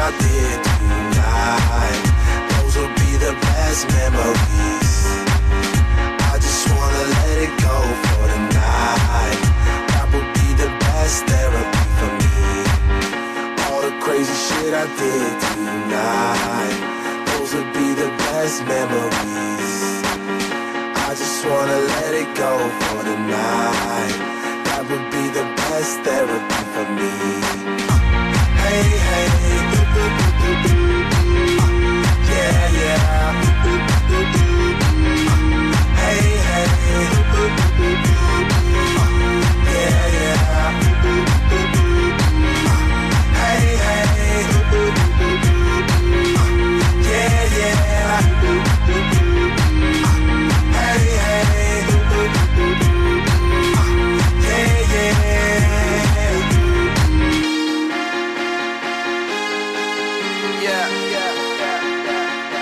I did tonight, those will be the best memories. I just wanna let it go for the night. That would be the best therapy for me. All the crazy shit I did tonight, those would be the best memories. I just wanna let it go for the night. That would be the best therapy for me. Hey, hey, yeah, yeah. Hey, hey, yeah, yeah. Hey, hey, yeah, yeah. Hey, hey, yeah, yeah. Yeah, yeah, yeah, yeah.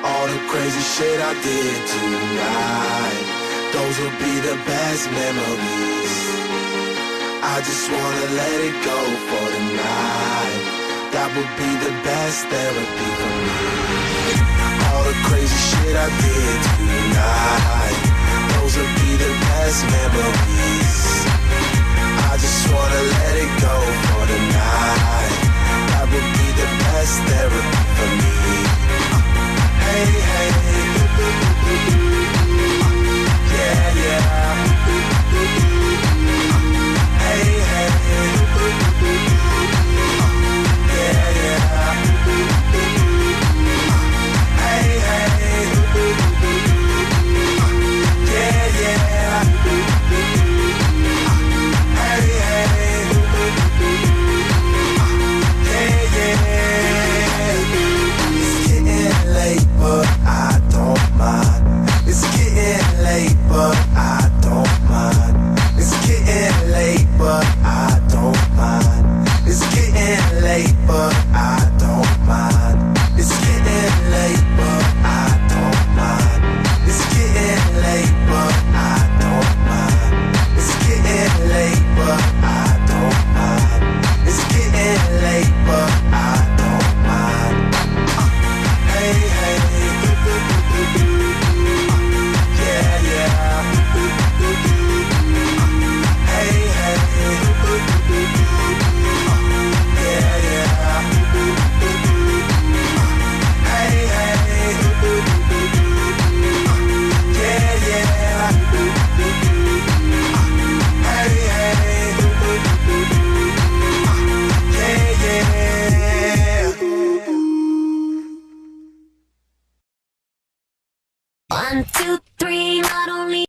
All the crazy shit I did tonight, those will be the best memories. I just wanna let it go for the night. That would be the best therapy for me. All the crazy shit I did tonight, those will be the best memories. I just wanna let it go for the night. That would be the best therapy for me. Hey, hey, yeah, yeah. Hey, hey, yeah, yeah. Hey, hey, yeah, yeah. Hey, hey, yeah, yeah. It's getting late, but I don't mind. It's getting late, but I don't mind. It's getting late, but I don't mind. It's getting late, but I don't mind. It's getting late, but I don't mind. It's getting late, but I don't mind. It's getting late, but I don't mind. It's getting late, but I don't mind. Hey, hey, yeah, yeah. Hey, hey, yeah, yeah. Hey, hey, yeah, yeah. Hey, hey, yeah, yeah. 1, 2, 3, not only